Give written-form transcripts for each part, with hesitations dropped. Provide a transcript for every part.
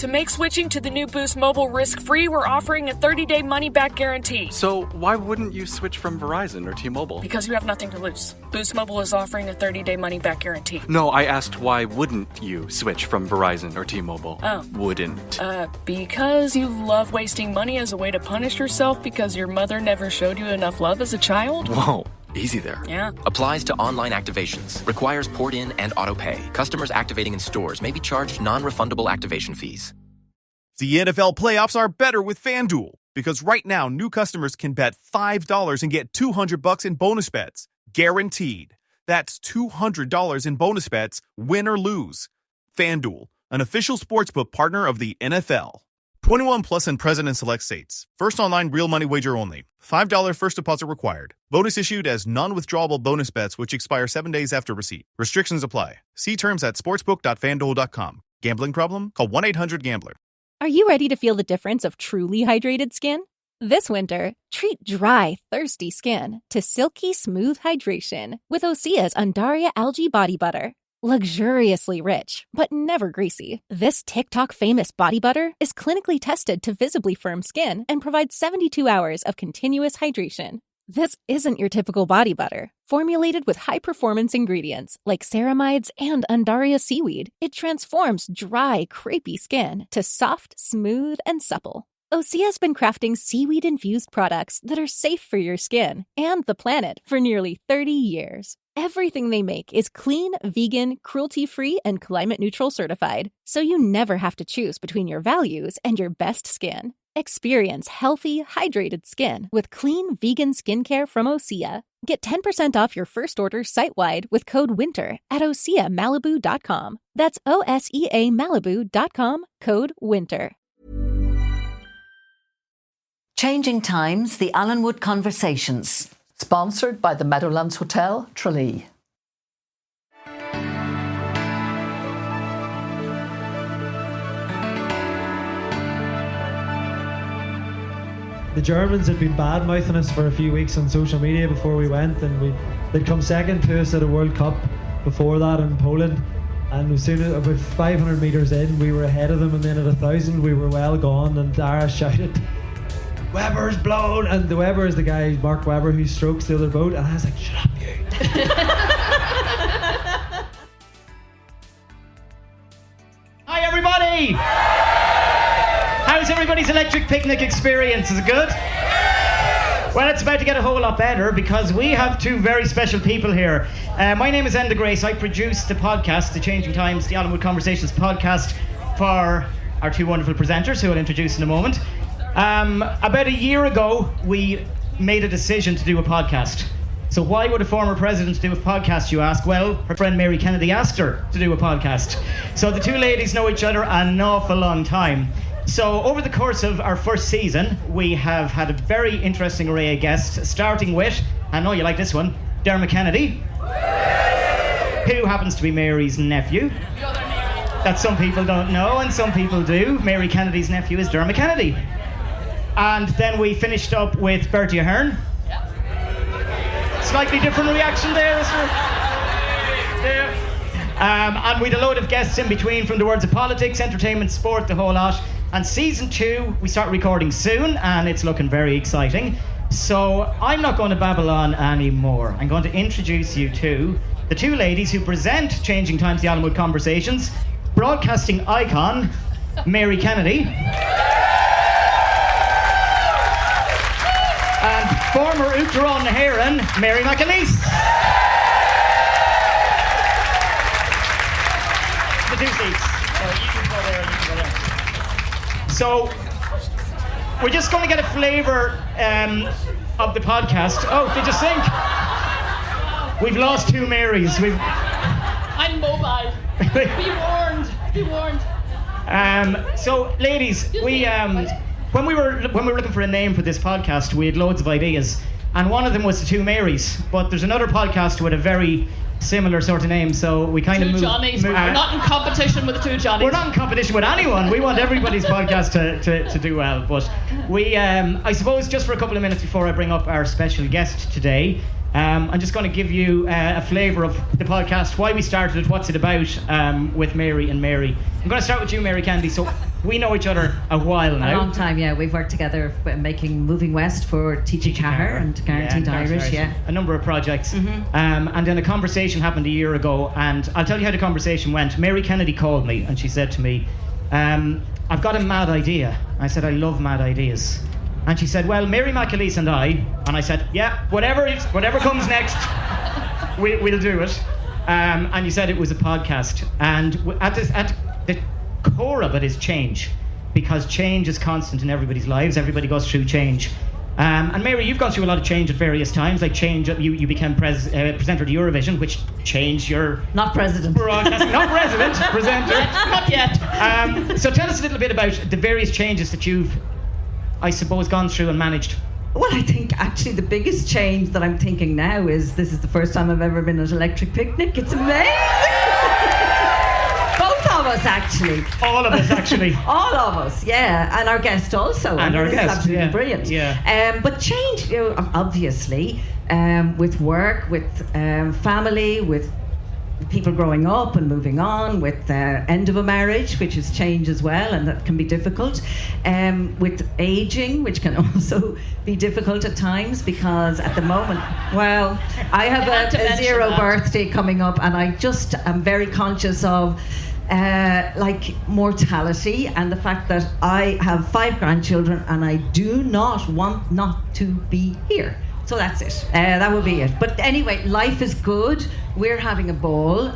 To make switching to the new Boost Mobile risk-free, we're offering a 30-day money-back guarantee. So why wouldn't you switch from Verizon or T-Mobile? Because you have nothing to lose. Boost Mobile is offering a 30-day money-back guarantee. No, I asked why wouldn't you switch from Verizon or T-Mobile? Oh. Wouldn't. Because you love wasting money as a way to punish yourself because your mother never showed you enough love as a child? Whoa. Easy there. Yeah. Applies to online activations. Requires port in and auto pay. Customers activating in stores may be charged non-refundable activation fees. The NFL playoffs are better with FanDuel because right now new customers can bet $5 and get $200 in bonus bets. Guaranteed. That's $200 in bonus bets, win or lose. FanDuel, an official sportsbook partner of the NFL. 21 plus and present in select states. First online real money wager only. $5 first deposit required. Bonus issued as non-withdrawable bonus bets which expire 7 days after receipt. Restrictions apply. See terms at sportsbook.fanduel.com. Gambling problem? Call 1-800-GAMBLER. Are you ready to feel the difference of truly hydrated skin? This winter, treat dry, thirsty skin to silky smooth hydration with Osea's Undaria Algae Body Butter. Luxuriously rich, but never greasy, this TikTok-famous body butter is clinically tested to visibly firm skin and provides 72 hours of continuous hydration. This isn't your typical body butter. Formulated with high-performance ingredients like ceramides and Undaria seaweed, it transforms dry, crepey skin to soft, smooth, and supple. Osea's been crafting seaweed-infused products that are safe for your skin and the planet for nearly 30 years. Everything they make is clean, vegan, cruelty-free, and climate-neutral certified, so you never have to choose between your values and your best skin. Experience healthy, hydrated skin with clean, vegan skincare from Osea. Get 10% off your first order site-wide with code WINTER at OseaMalibu.com. That's OSEA Malibu.com, code WINTER. Changing Times, the Allenwood Conversations. Sponsored by the Meadowlands Hotel, Tralee. The Germans had been bad-mouthing us for a few weeks on social media before we went, and they'd come second to us at a World Cup before that in Poland. And as soon as about 500 metres in, we were ahead of them, and then at 1,000 we were well gone, and Dara shouted, "Weber's blown!" And the Weber is the guy, Mark Webber, who strokes the other boat, and I was like, "Shut up, you." Hi, everybody! How's everybody's electric picnic experience? Is it good? Well, it's about to get a whole lot better because we have two very special people here. My name is Enda Grace. I produce the podcast, The Changing Times, the Allenwood Conversations podcast, for our two wonderful presenters, who I'll introduce in a moment. About a year ago, we made a decision to do a podcast. So why would a former president do a podcast, you ask? Well, her friend Mary Kennedy asked her to do a podcast. So the two ladies know each other an awful long time. So over the course of our first season, we have had a very interesting array of guests, starting with, I know you like this one, Dermot Kennedy, who happens to be Mary's nephew. That some people don't know and some people do. Mary Kennedy's nephew is Dermot Kennedy. And then we finished up with Bertie Ahern. Slightly different reaction there, isn't it? And we had a load of guests in between from the worlds of politics, entertainment, sport, the whole lot. And season 2, we start recording soon, and it's looking very exciting. So I'm not going to babble on anymore. I'm going to introduce you to the two ladies who present Changing Times, the Allenwood Conversations, broadcasting icon, Mary Kennedy, and former Uachtaráin na hÉireann, Mary McAleese. The two seats. So you can go there and you can go there. So we're just going to get a flavour of the podcast. Oh, did you sink? We've lost two Marys. I'm mobile. Be warned. Be warned. So, ladies, when we were looking for a name for this podcast, we had loads of ideas, and one of them was the two Marys. But there's another podcast with a very similar sort of name, so we kind of moved. Johnnies. We're not in competition with the two Johnnies. We're not in competition with anyone. We want everybody's podcast to do well. But we, I suppose, just for a couple of minutes before I bring up our special guest today, I'm just going to give you a flavour of the podcast, why we started it, what's it about, with Mary and Mary. I'm going to start with you, Mary Kennedy. So we know each other a while now. A long time, yeah. We've worked together making Moving West for Teaching Cahir and Guaranteed Irish, yeah. A number of projects. And then a conversation happened a year ago, and I'll tell you how the conversation went. Mary Kennedy called me and she said to me, I've got a mad idea. I said, I love mad ideas. And she said, well, Mary McAleese and I said, yeah, whatever comes next, we'll do it. And you said it was a podcast. And at the core of it is change, because change is constant in everybody's lives. Everybody goes through change. And Mary, you've gone through a lot of change at various times. Like change, you became presenter of Eurovision, which changed your... Not president. Broadcasting. Not president, presenter. Not yet. So tell us a little bit about the various changes that you've, I suppose, gone through and managed. Well, I think actually the biggest change that I'm thinking now is this is the first time I've ever been at Electric Picnic. It's amazing. Both of us, actually. All of us, actually. All of us, yeah. And our guest also. And our guest, absolutely yeah. Brilliant. Yeah. But change, obviously, with work, with family, with people growing up and moving on, with the end of a marriage, which is change as well, and that can be difficult, with aging, which can also be difficult at times, because at the moment, well, I have a zero birthday coming up, and I just am very conscious of like mortality and the fact that I have 5 grandchildren and I do not want not to be here. So that's it. That will be it. But anyway, life is good. We're having a ball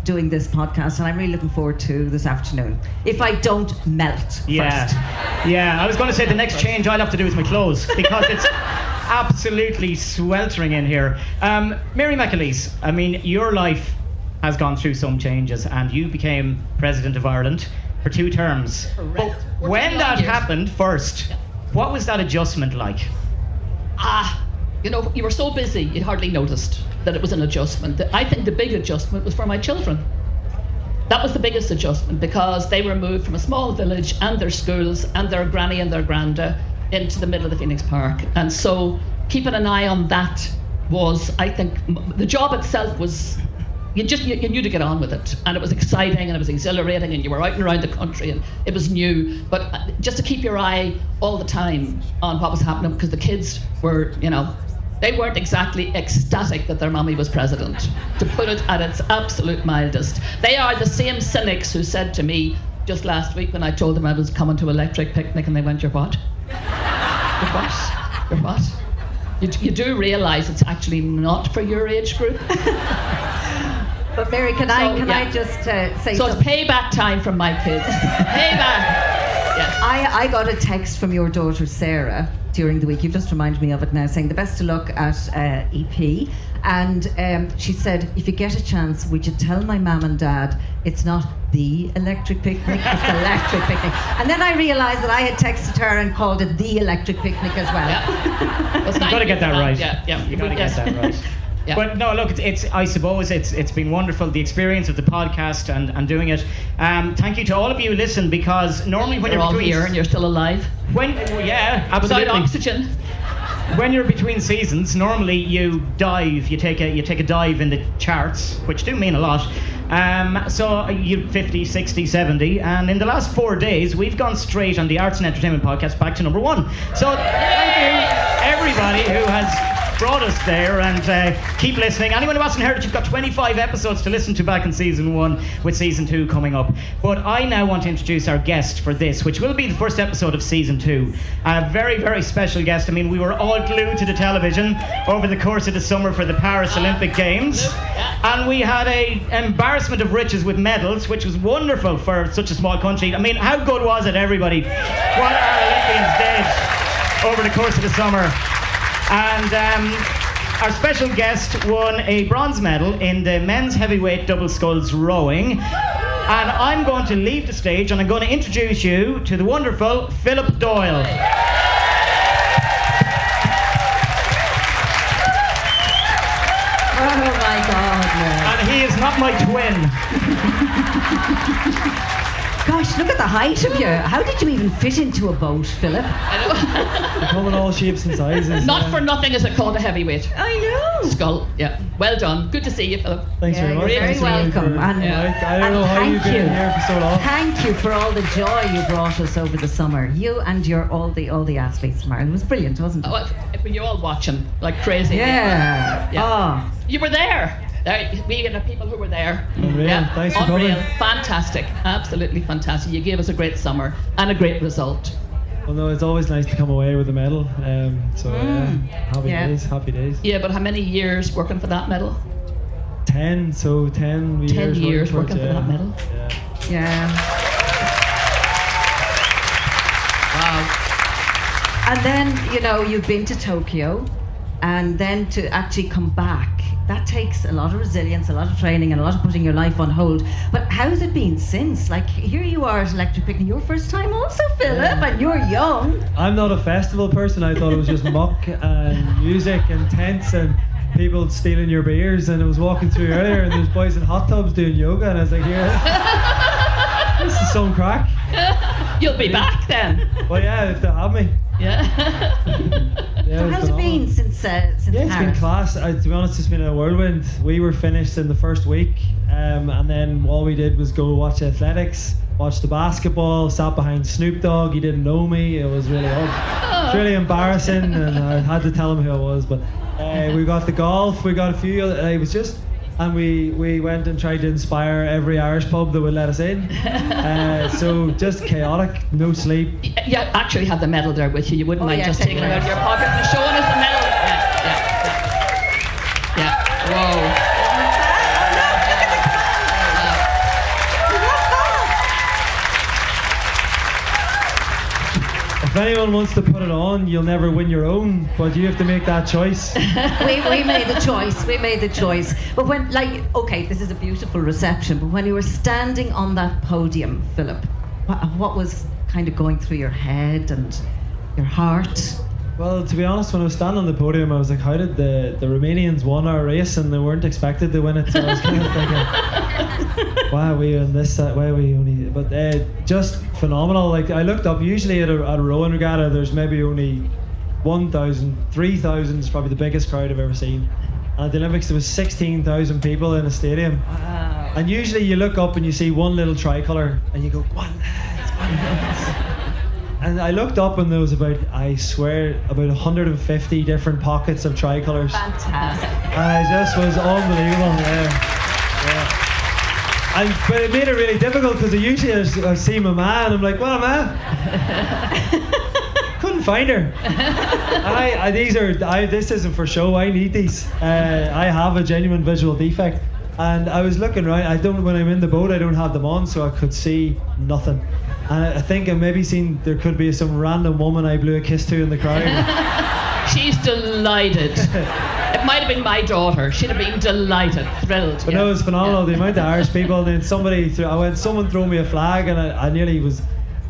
doing this podcast, and I'm really looking forward to this afternoon. If I don't melt first. Yeah, I was going to say the next change I'll have to do is my clothes, because it's absolutely sweltering in here. Mary McAleese, I mean, your life has gone through some changes, and you became President of Ireland for 2 terms. But when that happened first, what was that adjustment like? You know, you were so busy, you hardly noticed that it was an adjustment. I think the big adjustment was for my children. That was the biggest adjustment, because they were moved from a small village and their schools and their granny and their granda into the middle of the Phoenix Park. And so keeping an eye on that was, I think, the job itself was, you knew to get on with it, and it was exciting and it was exhilarating, and you were out and around the country and it was new, but just to keep your eye all the time on what was happening, because the kids were, you know, they weren't exactly ecstatic that their mummy was president, to put it at its absolute mildest. They are the same cynics who said to me just last week when I told them I was coming to Electric Picnic, and they went, you're what? You're what? You're what? You do realise it's actually not for your age group. But Mary, can I just say so something? It's payback time from my kids. Payback. Yes. I got a text from your daughter Sarah during the week. You've just reminded me of it now, saying the best of luck at EP. And she said, if you get a chance, would you tell my mum and dad it's not the Electric Picnic, it's Electric Picnic. And then I realised that I had texted her and called it the Electric Picnic as well. Yeah. You've got to get that right. Yeah. You've got to get that right. Yeah. But no, look, it's I suppose it's been wonderful, the experience of the podcast and doing it. Thank you to all of you who listen, because normally when you're all between here and you're still alive. Absolutely. Without oxygen. When you're between seasons, normally you dive, you take a dive in the charts, which do mean a lot. So you 50, 60, 70, and in the last 4 days we've gone straight on the Arts and Entertainment Podcast back to number 1. So thank you everybody who has brought us there, and keep listening. Anyone who hasn't heard it, you've got 25 episodes to listen to back in season 1, with season 2 coming up. But I now want to introduce our guest for this, which will be the first episode of season 2. A very, very special guest. I mean, we were all glued to the television over the course of the summer for the Paris Olympic Games, and we had a embarrassment of riches with medals, which was wonderful for such a small country. I mean, how good was it, everybody? What our Olympians did over the course of the summer. And our special guest won a bronze medal in the men's heavyweight double sculls rowing. And I'm going to leave the stage and I'm going to introduce you to the wonderful Philip Doyle. Oh my God, no. And he is not my twin. Gosh, look at the height of you. How did you even fit into a boat, Philip? They come in all shapes and sizes. Not for nothing is it called a heavyweight. I know. Skull, yeah. Well done. Good to see you, Philip. Thanks very much. You're very welcome. I don't know how you've been here for so long. Thank you for all the joy you brought us over the summer. You and all the athletes from Ireland. It was brilliant, wasn't it? Oh, you're all watching like crazy. Yeah. Oh. You were there. We had people who were there. Unreal. Thanks for coming. Fantastic. Absolutely fantastic. You gave us a great summer and a great result. Well, no, it's always nice to come away with a medal. Happy days. Yeah, but how many years working for that medal? 10 years working for that medal. Yeah. Wow. And then, you've been to Tokyo, and then to actually come back, that takes a lot of resilience, a lot of training, and a lot of putting your life on hold. But how's it been since? Like, here you are at Electric Picnic, your first time also, Philip, and you're young. I'm not a festival person. I thought it was just muck and music and tents and people stealing your beers. And I was walking through earlier and there's boys in hot tubs doing yoga, and I was like, this is some crack. You'll be back then. Well, yeah, if they have me. Yeah. So how's it been since Paris? It's been class. To be honest, it's been a whirlwind. We were finished in the first week, and then all we did was go watch athletics, watch the basketball, sat behind Snoop Dogg. He didn't know me. It was really odd. It was really embarrassing, and I had to tell him who I was. But we got the golf. We got a few. It was just. And we went and tried to inspire every Irish pub that would let us in. So just chaotic, no sleep. You actually had the medal there with you. You wouldn't mind just taking it out of your pocket and showing us the medal. Yeah. Whoa. If anyone wants to put it on, you'll never win your own, but you have to make that choice. we made the choice. We made the choice. But when, this is a beautiful reception, but when you were standing on that podium, Philip, what was kind of going through your head and your heart? Well, to be honest, when I was standing on the podium, I was like, how did the Romanians won our race and they weren't expected to win it? So I was kind of thinking, why are we on this side? Why are we only... But just phenomenal. Like, I looked up, usually at a rowing regatta, there's maybe only 1,000, 3,000 is probably the biggest crowd I've ever seen. And at the Olympics, there was 16,000 people in a stadium. Wow. And usually you look up and you see one little tricolour and you go, one lads. And I looked up and there was about 150 different pockets of tricolours. Fantastic. And it just was unbelievable, but it made it really difficult because usually I see my man, I'm like, well, man. Couldn't find her. And this isn't for show, I need these. I have a genuine visual defect. And I was looking around, when I'm in the boat, I don't have them on, so I could see nothing. And I think I maybe seen there could be some random woman I blew a kiss to in the crowd. She's delighted. It might have been my daughter. She'd have been delighted, thrilled. But no, it was phenomenal. The amount of Irish people. And then someone throw me a flag, and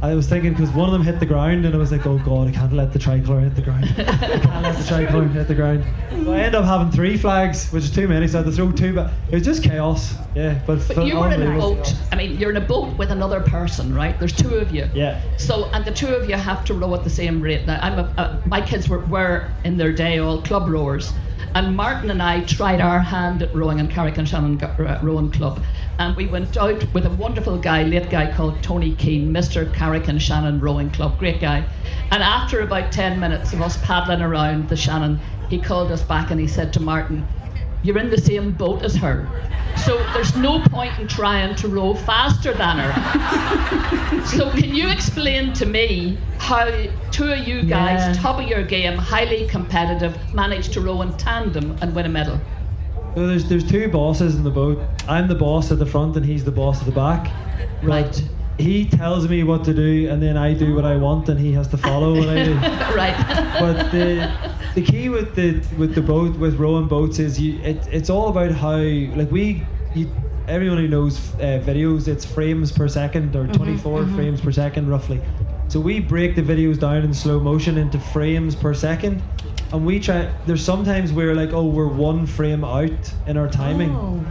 I was thinking, because one of them hit the ground, and I was like, oh God, I can't let the tricolour hit the ground. I can't let the tricolour hit the ground. So I ended up having 3 flags, which is too many, so I had to throw 2, but it was just chaos. Yeah, but you were in a boat. I mean, you're in a boat with another person, right? There's 2 of you. Yeah. So, and the 2 of you have to row at the same rate. Now, my kids were in their day all club rowers. And Martin and I tried our hand at rowing in Carrick-on-Shannon Rowing Club. And we went out with a wonderful guy, late guy called Tony Keane, Mr. Carrick-on-Shannon Rowing Club, great guy. And after about 10 minutes of us paddling around the Shannon, he called us back and he said to Martin, you're in the same boat as her. So there's no point in trying to row faster than her. So can you explain to me how 2 of you guys, top of your game, highly competitive, managed to row in tandem and win a medal? So there's 2 bosses in the boat. I'm the boss at the front and he's the boss at the back. Right. He tells me what to do and then I do what I want and he has to follow what I do. Right. But the key with the boat, with rowing boats, is it's all about how, like, everyone who knows videos, it's frames per second, or 24 frames per second roughly. So we break the videos down in slow motion into frames per second, and there's sometimes we're like, we're 1 frame out in our timing.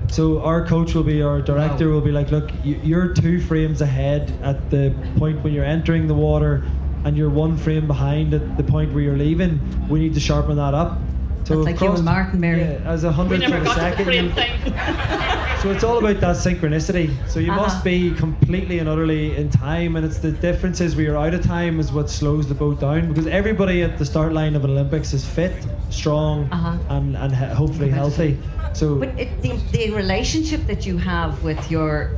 So our coach will be, our director will be like, look, you're 2 frames ahead at the point when you're entering the water, and you're 1 frame behind at the point where you're leaving. We need to sharpen that up. So that's like you and Martin, Mary. Yeah, as 100th of a second. So it's all about that synchronicity. So you must be completely and utterly in time, and it's the differences where you're out of time is what slows the boat down, because everybody at the start line of an Olympics is fit, strong, and hopefully healthy. So, but the relationship that you have with your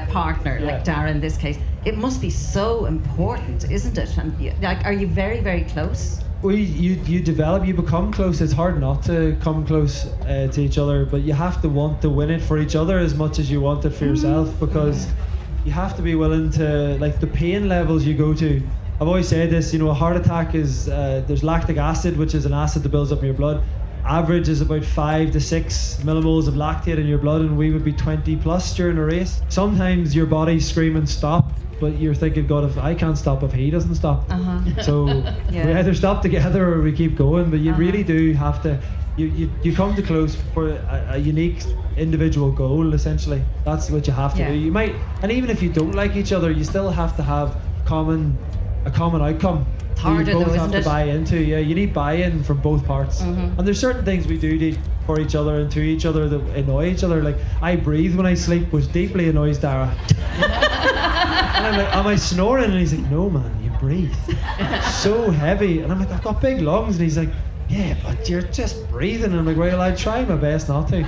partner, like Dara in this case, it must be so important, isn't it? And like, are you very, very close? Well, you develop, you become close. It's hard not to come close to each other, but you have to want to win it for each other as much as you want it for yourself, because you have to be willing to, like, the pain levels you go to. I've always said this, you know, a heart attack is, there's lactic acid, which is an acid that builds up in your blood. Average is about 5 to 6 millimoles of lactate in your blood, and we would be 20 plus during a race. Sometimes your body's screaming stop, but you're thinking, God, if I can't stop, if he doesn't stop. So we either stop together or we keep going, but you really do have to, you come to close for a unique individual goal, essentially. That's what you have to do. You might, and even if you don't like each other, you still have to have a common outcome. It's harder, you both though, have isn't to it? buy into. Yeah, you need buy-in from both parts. And there's certain things we do for each other and to each other that annoy each other. Like, I breathe when I sleep, which deeply annoys Dara. And I'm like, am I snoring? And he's like, no man, you breathe so heavy. And I'm like, I've got big lungs. And he's like, yeah, but you're just breathing. And I'm like, well, I try my best not to.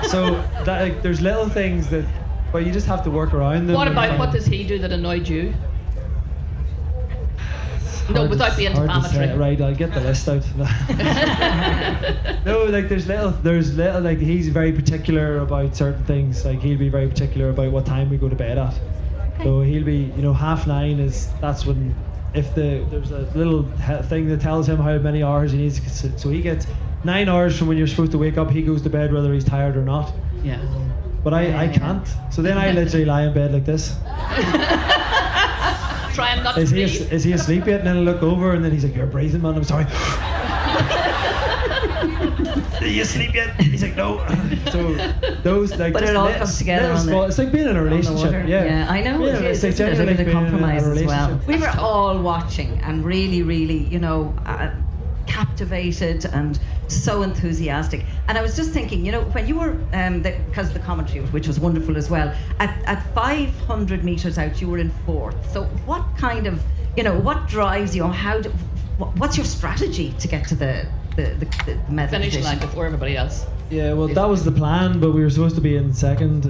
So that, like, there's little things that, but you just have to work around them. What does he do that annoyed you? No, without being defamatory. Right, I'll get the list out. No, like there's little, like he's very particular about certain things. Like he'll be very particular about what time we go to bed at. Okay. So he'll be, 9:30 that's when, if there's a little thing that tells him how many hours he needs to sit. So he gets 9 hours from when you're supposed to wake up. He goes to bed whether he's tired or not. Yeah. But I can't. So then I literally lie in bed like this. Trying not is to is he asleep yet? And then I look over and then he's like, you're breathing, man, I'm sorry. Are you asleep yet? He's like, no. So those, like, but it all comes together on small, it's like being in a relationship. Yeah, I know. Yeah, it's like a bit of compromise as well. We were tough. all watching and really, really, captivated and so enthusiastic. And I was just thinking, when you were, because the commentary, which was wonderful as well, at 500 metres out, you were in 4th. So what kind of, what drives you? What's your strategy to get to the medal finish position? line before everybody else? Yeah, well, that was the plan, but we were supposed to be in 2nd.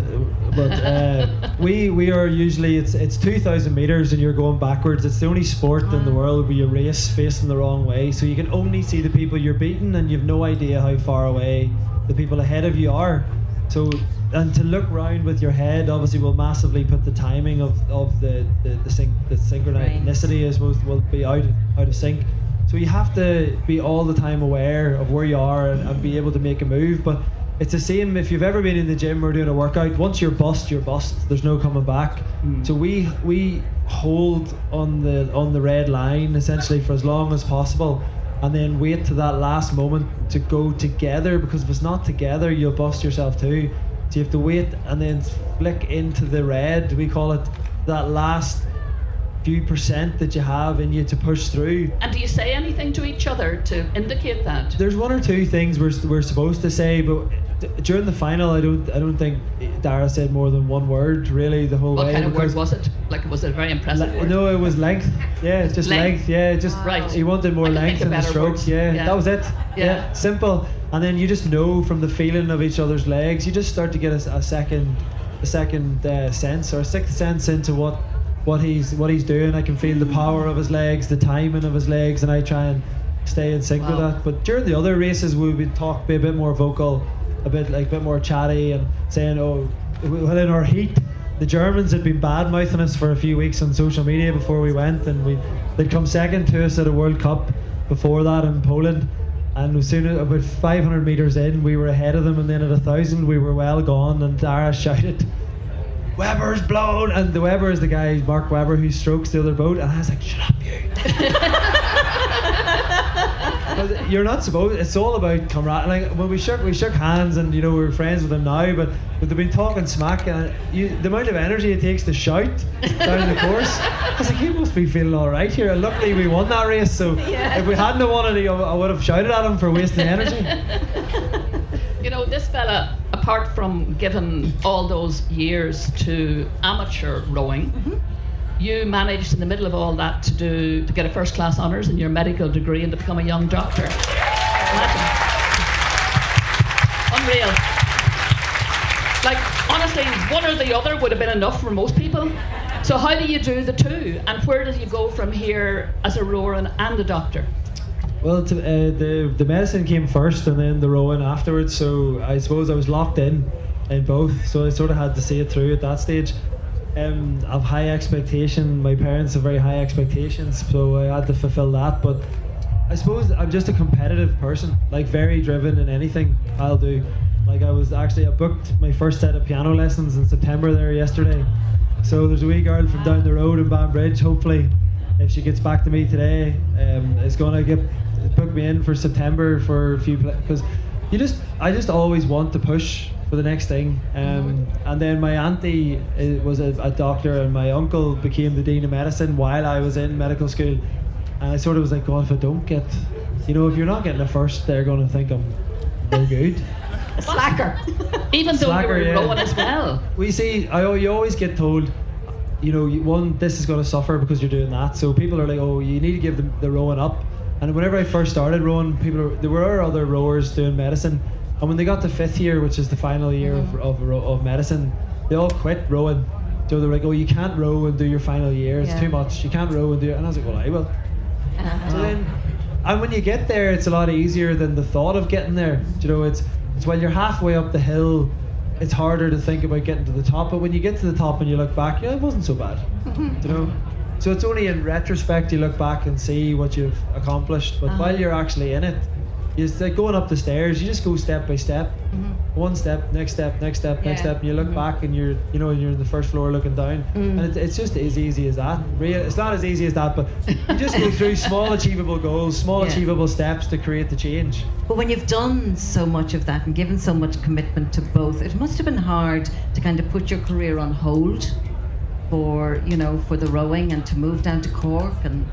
But we are usually, it's 2,000 metres and you're going backwards. It's the only sport in the world where you race facing the wrong way. So you can only see the people you're beating and you've no idea how far away the people ahead of you are. So, and to look round with your head obviously will massively put the timing of the synchronicity, I suppose, will be out of sync. So you have to be all the time aware of where you are and be able to make a move. But it's the same if you've ever been in the gym or doing a workout. Once you're bust, you're bust. There's no coming back. So we hold on the red line essentially for as long as possible, and then wait to that last moment to go together, because if it's not together, you'll bust yourself too. So you have to wait and then flick into the red, we call it, that last few percent that you have in you to push through. And do you say anything to each other to indicate that? There's one or two things we're supposed to say, but during the final, I don't think Dara said more than one word really the whole way. What kind of word was it? Like, was it a very impressive word? No, it was length. Yeah, it's just length. Yeah, just right. He wanted more length in the strokes. Yeah, that was it. Yeah, simple. And then you just know from the feeling of each other's legs, you just start to get a second sense or a sixth sense into what he's doing. I can feel the power of his legs, the timing of his legs, and I try and stay in sync with that. But during the other races, we would be a bit more vocal, a bit more chatty, and saying, well, in our heat, the Germans had been bad mouthing us for a few weeks on social media before we went, and they'd come second to us at a World Cup before that in Poland. And as soon as about 500 metres in, we were ahead of them, and then at 1,000 we were well gone, and Dara shouted, Webber's blown, and the Webber is the guy, Mark Webber, who strokes the other boat, and I was like, shut up, you. But you're not supposed. It's all about camaraderie. Like when we shook hands, and you know we're friends with them now. But they've been talking smack, and the amount of energy it takes to shout down the course. I was like, he must be feeling all right here. And luckily we won that race. So if we hadn't won it, I would have shouted at him for wasting energy. You know, this fella, apart from giving all those years to amateur rowing, you managed in the middle of all that to get a first class honours in your medical degree and to become a young doctor. Imagine. Unreal. Like, honestly, one or the other would have been enough for most people. So how do you do the two? And where do you go from here as a rower and a doctor? Well, the medicine came first and then the rowing afterwards, so I suppose I was locked in both, so I sort of had to see it through at that stage. I've high expectation, my parents have very high expectations, so I had to fulfill that, but I suppose I'm just a competitive person, like very driven in anything I'll do. Like I booked my first set of piano lessons in September there yesterday, so there's a wee girl from down the road in Banbridge, hopefully, if she gets back to me today, is going to book me in for September for a few, because I just always want to push for the next thing. And then my auntie was a doctor, and my uncle became the dean of medicine while I was in medical school, and I sort of was like, God, if I don't get, if you're not getting a first, they're going to think I'm no good. Slacker. Even though you were rowing as well. We see, you always get told, this is going to suffer because you're doing that. So people are like, oh, you need to give the rowing up. And whenever I first started rowing, there were other rowers doing medicine, and when they got to 5th year, which is the final year of medicine, they all quit rowing. So they're like, oh, you can't row and do your final year, it's too much, you can't row and do it. And I was like, well, I will. So then, and when you get there, it's a lot easier than the thought of getting there. It's when you're halfway up the hill, it's harder to think about getting to the top, but when you get to the top and you look back, it wasn't so bad. So it's only in retrospect you look back and see what you've accomplished, but while you're actually in it, it's like going up the stairs, you just go step by step. One step, next step, next step, next step, and you look back and you're in the first floor looking down, and it's just as easy as that. It's not as easy as that, but you just go through small achievable goals, small achievable steps to create the change. But when you've done so much of that and given so much commitment to both, it must have been hard to kind of put your career on hold for the rowing and to move down to Cork. And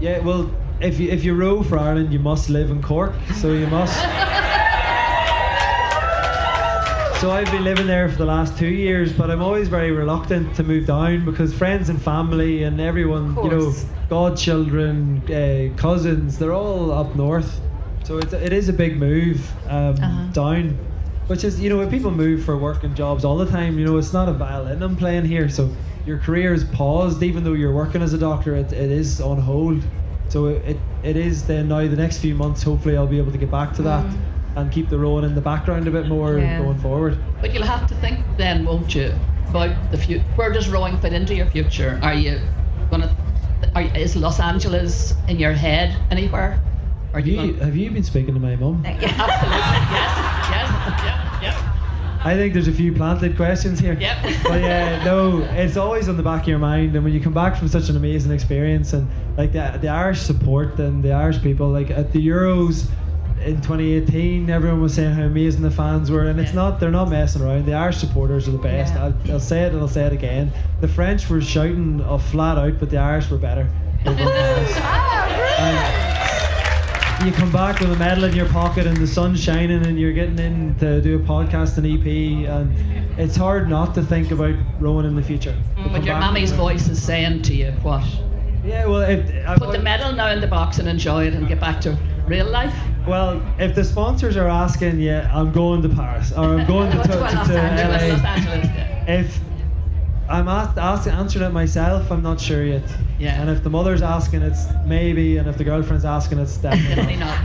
yeah, well, if you row for Ireland, you must live in Cork, so you must. So I've been living there for the last 2 years, but I'm always very reluctant to move down because friends and family and everyone, godchildren, cousins, they're all up north. So it is a big move down, which is, when people move for work and jobs all the time, it's not a violin I'm playing here, so your career is paused. Even though you're working as a doctor, it is on hold. So it is then now the next few months, hopefully I'll be able to get back to that and keep the rowing in the background a bit more going forward. But you'll have to think then, won't you, about the future. Where does rowing fit into your future? Is Los Angeles in your head anywhere? Have you been speaking to my mum? Absolutely, yes. I think there's a few planted questions here. Yep. But no, it's always on the back of your mind, and when you come back from such an amazing experience, and like the Irish support and the Irish people, like at the Euros in 2018, everyone was saying how amazing the fans were, and they're not messing around. The Irish supporters are the best. I'll say it and I'll say it again. The French were shouting flat out, but the Irish were better. You come back with a medal in your pocket and the sun's shining and you're getting in to do a podcast and EP, and it's hard not to think about rowing in the future. But your mummy's voice is saying to you what? Yeah, well, put the medal now in the box and enjoy it and get back to real life. Well, if the sponsors are asking, I'm going to Paris or I'm going to LA. Los Angeles. If I'm answering it myself, I'm not sure yet. Yeah. And if the mother's asking, it's maybe, and if the girlfriend's asking, it's definitely not.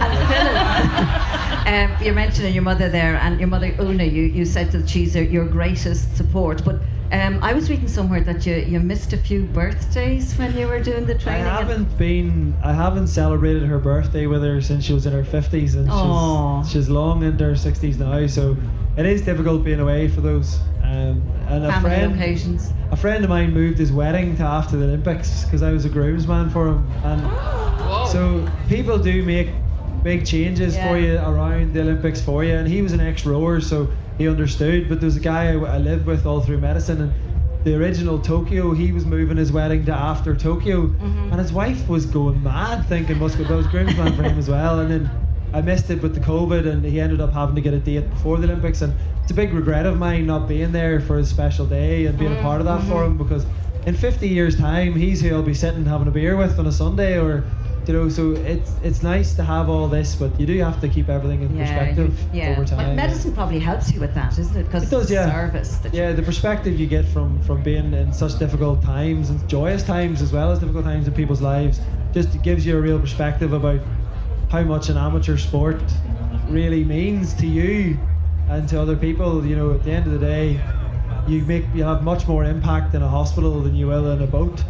You're mentioning your mother there, and your mother Una. You said that she's your greatest support, but I was reading somewhere that you missed a few birthdays when you were doing the training. I haven't celebrated her birthday with her since she was in her 50s, and she's long into her 60s now, so it is difficult being away for those. And family occasions. A friend of mine moved his wedding to after the Olympics because I was a groomsman for him, and so people do make big changes for you around the Olympics for you. And he was an ex-rower, so he understood. But there's a guy I lived with all through medicine, and the original Tokyo, he was moving his wedding to after Tokyo, and his wife was going mad thinking that was groomsman for him as well. And then I missed it with the COVID, and he ended up having to get a date before the Olympics, and it's a big regret of mine not being there for his special day and being a part of that for him, because in 50 years time he's who I'll be sitting having a beer with on a Sunday, or so it's nice to have all this, but you do have to keep everything in perspective over time. But medicine probably helps you with that, isn't it? Because it does, it's service. The perspective you get from being in such difficult times, and joyous times as well as difficult times in people's lives, just gives you a real perspective about how much an amateur sport really means to you and to other people. At the end of the day, you have much more impact in a hospital than you will in a boat.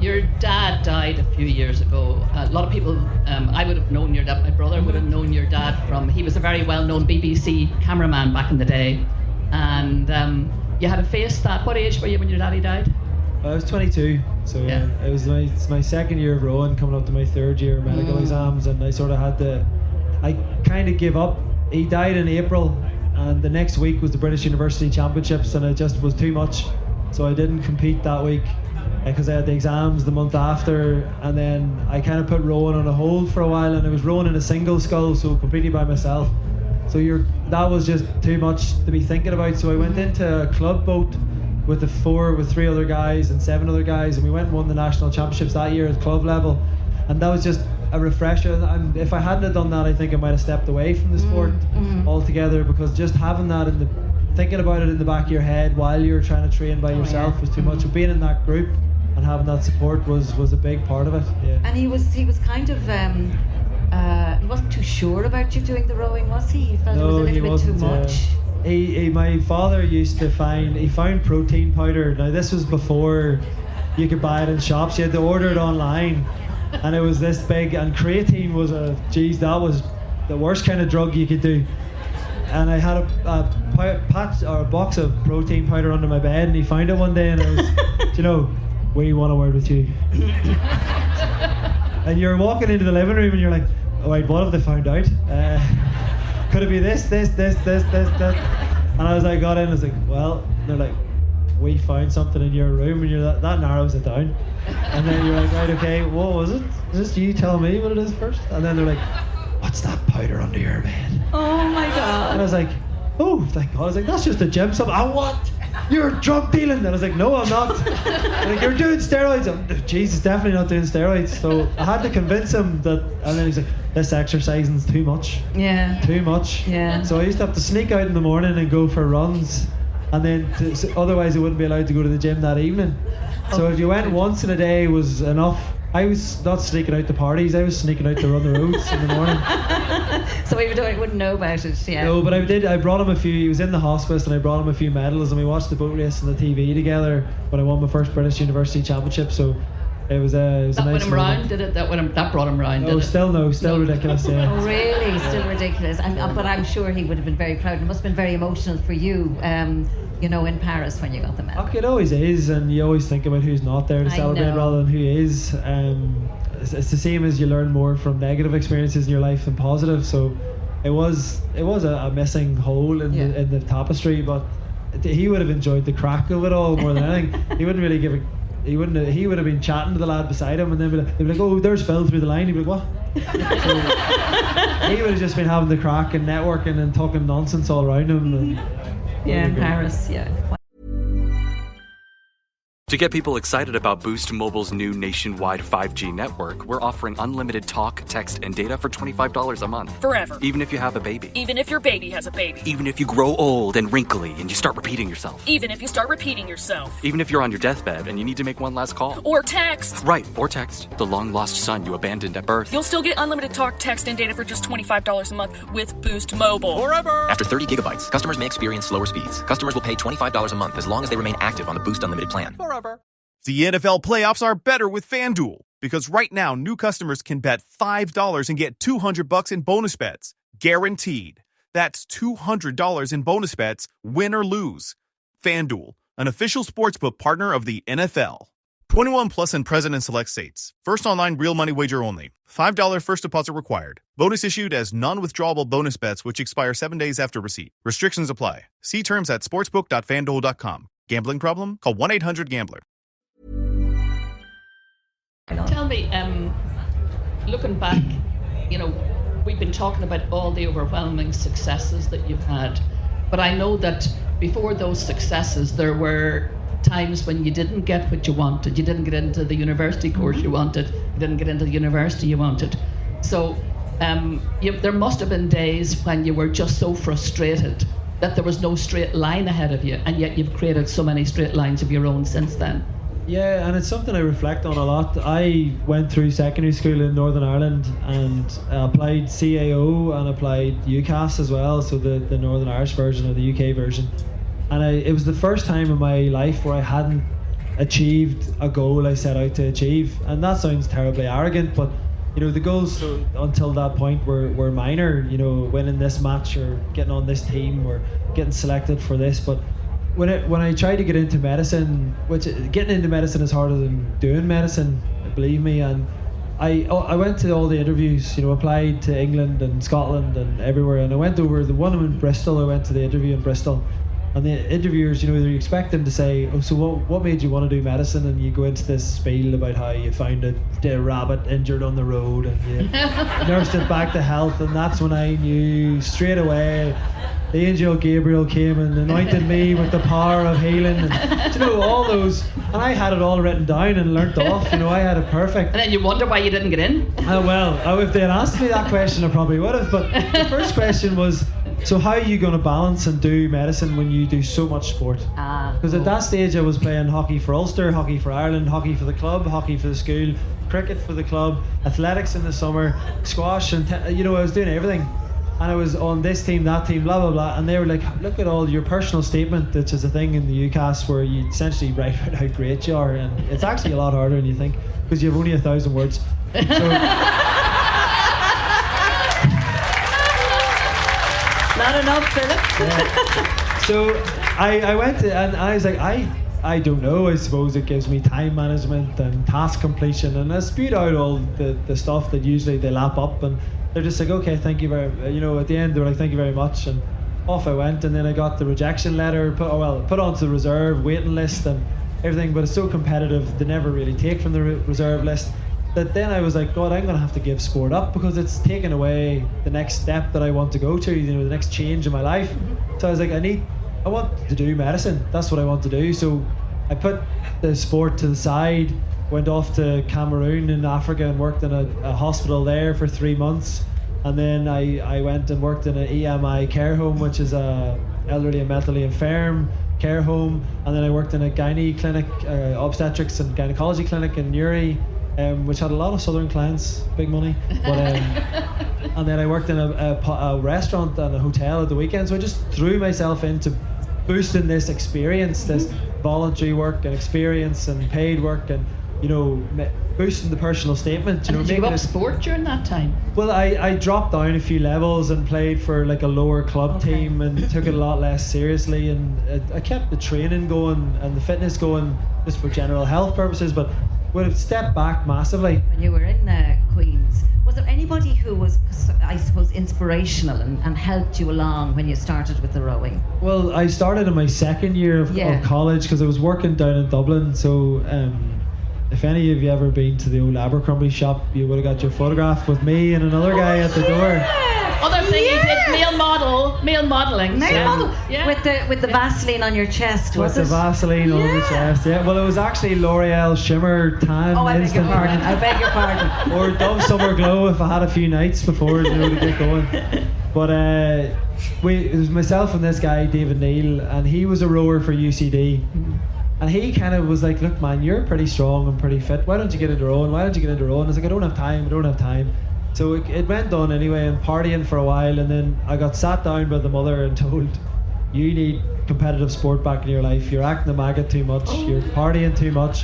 Your dad died a few years ago. A lot of people, I would have known your dad, my brother would have known your dad he was a very well-known BBC cameraman back in the day. And you had to face that. What age were you when your daddy died? I was 22, so it was my second year of rowing, coming up to my third year of medical exams, and I sort of I kind of give up. He died in April, and the next week was the British University Championships, and it just was too much, so I didn't compete that week because I had the exams the month after, and then I kind of put rowing on a hold for a while, and I was rowing in a single scull, so completely by myself. So that was just too much to be thinking about, so I went into a club boat with the fore with 3 other guys and 7 other guys, and we went and won the national championships that year at club level, and that was just a refresher. And if I hadn't have done that, I think I might have stepped away from the sport altogether, because just having that thinking about it in the back of your head while you're trying to train by yourself was too much. So being in that group and having that support was a big part of it. And he was kind of he wasn't too sure about you doing the rowing, was he? He felt it was a little bit too much. My father used to found protein powder. Now this was before you could buy it in shops. You had to order it online, and it was this big. And creatine was that was the worst kind of drug you could do. And I had a patch or a box of protein powder under my bed, and he found it one day, and I was, we want a word with you. And you're walking into the living room, and you're like, oh, wait, what have they found out? Could it be this? And I was like, got in, I was like, well, they're like, we found something in your room, and you're that narrows it down. And then you're like, right, okay, what was it? Just you tell me what it is first. And then they're like, what's that powder under your bed? Oh my God. And I was like, oh, thank God. I was like, that's just a gem sub. What? You're drug dealing? And I was like, no, I'm not. Like, you're doing steroids. Jesus, definitely not doing steroids. So I had to convince him that, and then he's like, this exercising's too much. Yeah. Too much. Yeah. So I used to have to sneak out in the morning and go for runs, and then otherwise I wouldn't be allowed to go to the gym that evening. So if you went once in a day was enough. I was not sneaking out to parties, I was sneaking out to run the roads in the morning. So even though he wouldn't know about it, No, but I brought him he was in the hospice, and I brought him a few medals, and we watched the boat race on the TV together when I won my first British University Championship, so it was a nice went him round, did it? That brought him round, did it? Still ridiculous, yeah. Oh, really? Still ridiculous. But I'm sure he would have been very proud. It must have been very emotional for you, in Paris when you got the medal. It always is, and you always think about who's not there to celebrate rather than who is. It's the same as you learn more from negative experiences in your life than positive, so it was a missing hole in the tapestry, but he would have enjoyed the crack of it all more than anything. He wouldn't really give a... He would have been chatting to the lad beside him, and then they'd be like, oh, there's Phil through the line. He'd be like, what? So he would have just been having the crack and networking and talking nonsense all around him. In Paris, To get people excited about Boost Mobile's new nationwide 5G network, we're offering unlimited talk, text, and data for $25 a month. Forever. Even if you have a baby. Even if your baby has a baby. Even if you grow old and wrinkly and you start repeating yourself. Even if you start repeating yourself. Even if you're on your deathbed and you need to make one last call. Or text. Right, or text. The long-lost son you abandoned at birth. You'll still get unlimited talk, text, and data for just $25 a month with Boost Mobile. Forever! After 30 gigabytes, customers may experience slower speeds. Customers will pay $25 a month as long as they remain active on the Boost Unlimited plan. Forever. The NFL playoffs are better with FanDuel, because right now new customers can bet $5 and get $200 in bonus bets, guaranteed. That's $200 in bonus bets, win or lose. FanDuel, an official sportsbook partner of the NFL. 21 plus and present in select states. First online real money wager only. $5 first deposit required. Bonus issued as non-withdrawable bonus bets which expire 7 days after receipt. Restrictions apply. See terms at sportsbook.fanduel.com. Gambling problem? Call 1-800-GAMBLER. Tell me, looking back, we've been talking about all the overwhelming successes that you've had, but I know that before those successes there were times when you didn't get what you wanted. You didn't get into the university course you wanted. You didn't get into the university you wanted. So there must have been days when you were just so frustrated that there was no straight line ahead of you, and yet you've created so many straight lines of your own since then. Yeah, and it's something I reflect on a lot. I went through secondary school in Northern Ireland and applied CAO and applied UCAS as well, so the Northern Irish version or the UK version. And it was the first time in my life where I hadn't achieved a goal I set out to achieve. And that sounds terribly arrogant, but the goals until that point were minor, winning this match or getting on this team or getting selected for this. But when I tried to get into medicine, which getting into medicine is harder than doing medicine, believe me, and I went to all the interviews, applied to England and Scotland and everywhere, and I went over the one in Bristol. I went to the interview in Bristol, and the interviewers, you expect them to say, oh, so what made you want to do medicine? And you go into this spiel about how you found a rabbit injured on the road and you nursed it back to health, and that's when I knew straight away the angel Gabriel came and anointed me with the power of healing, and all those, and I had it all written down and learnt off. I had it perfect. And then you wonder why you didn't get in. If they had asked me that question, I probably would have. But the first question was, so how are you going to balance and do medicine when you do so much sport? Because at that stage I was playing hockey for Ulster, hockey for Ireland, hockey for the club, hockey for the school, cricket for the club, athletics in the summer, squash, and I was doing everything. And I was on this team, that team, blah, blah, blah. And they were like, look at all your personal statement, which is a thing in the UCAS where you essentially write out how great you are. And it's actually a lot harder than you think because you have only 1,000 words. So, not enough, Philip. Yeah. So I went to, and I was like, I don't know. I suppose it gives me time management and task completion. And I spewed out all the stuff that usually they lap up. And they're just like, okay, thank you very, at the end they were like, thank you very much, and off I went. And then I got the rejection letter, put onto the reserve waiting list and everything, but it's so competitive, they never really take from the reserve list, that then I was like, God, I'm going to have to give sport up because it's taken away the next step that I want to go to, the next change in my life. So I was like, I want to do medicine, that's what I want to do. So I put the sport to the side, went off to Cameroon in Africa and worked in a hospital there for 3 months, and then I went and worked in an EMI care home, which is a elderly and mentally infirm care home, and then I worked in a gynae clinic, obstetrics and gynecology clinic in Newry, which had a lot of southern clients, big money, but and then I worked in a restaurant and a hotel at the weekend. So I just threw myself into boosting this experience, this voluntary work and experience and paid work, and boosting the personal statement. And did you give up sport during that time? Well, I dropped down a few levels and played for like a lower club team and took it a lot less seriously, and I kept the training going and the fitness going just for general health purposes, but would have stepped back massively. When you were in Queen's, was there anybody who was, I suppose, inspirational and helped you along when you started with the rowing? Well, I started in my second year of college because I was working down in Dublin, so if any of you ever been to the old Abercrombie shop, you would have got your photograph with me and another guy at the door. Other thing you did, male modelling. Yeah. With the Vaseline on your chest, was it? With the Vaseline on the chest, yeah. Well, it was actually L'Oreal Shimmer Tan. Oh, I beg your pardon. Or Dove Summer Glow if I had a few nights before, to get going. But it was myself and this guy, David Neal, and he was a rower for UCD. And he kind of was like, look man, you're pretty strong and pretty fit, why don't you get into rowing? I was like, I don't have time. So it went on anyway, and partying for a while, and then I got sat down by the mother and told, you need competitive sport back in your life, you're acting a maggot too much, you're partying too much.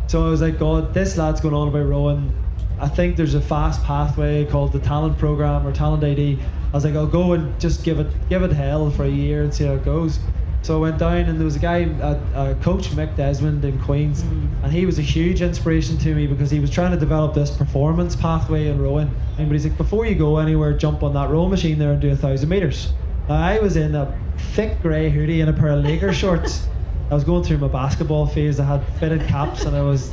So I was like, God, this lad's going on about rowing, I think there's a fast pathway called the talent program or talent ID. I was like, I'll go and just give it hell for a year and see how it goes. So I went down, and there was a guy, a coach, Mick Desmond in Queens, and he was a huge inspiration to me because he was trying to develop this performance pathway in rowing. And he's like, before you go anywhere, jump on that row machine there and do 1,000 metres. Now, I was in a thick grey hoodie and a pair of Lakers shorts. I was going through my basketball phase. I had fitted caps, and it was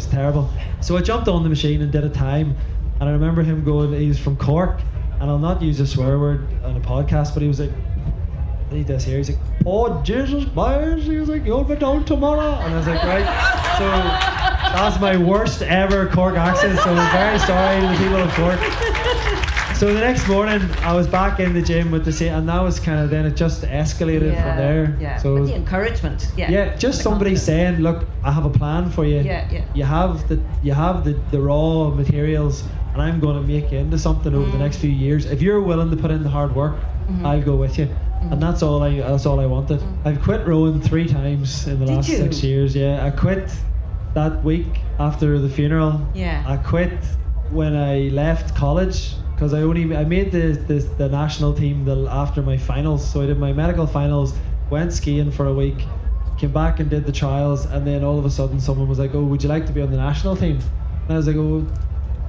terrible. So I jumped on the machine and did a time. And I remember him going, he was from Cork, and I'll not use a swear word on a podcast, but he was like, he does here, he's like, oh Jesus Myers, he was like, you'll be down tomorrow. And I was like, right. So that's my worst ever Cork accent, so I'm very sorry to the people of Cork. So the next morning I was back in the gym with the same, and that was kind of, then it just escalated from there. Yeah, so but the encouragement. Yeah, just somebody saying, look, I have a plan for you. You have the raw materials, and I'm going to make you into something over the next few years. If you're willing to put in the hard work, I'll go with you. And that's all I wanted. I've quit rowing 3 times in the last 6 years. Yeah, I quit that week after the funeral. Yeah. I quit when I left college because I made the national team after my finals. So I did my medical finals, went skiing for a week, came back and did the trials, and then all of a sudden someone was like, "Oh, would you like to be on the national team?" And I was like, "Oh,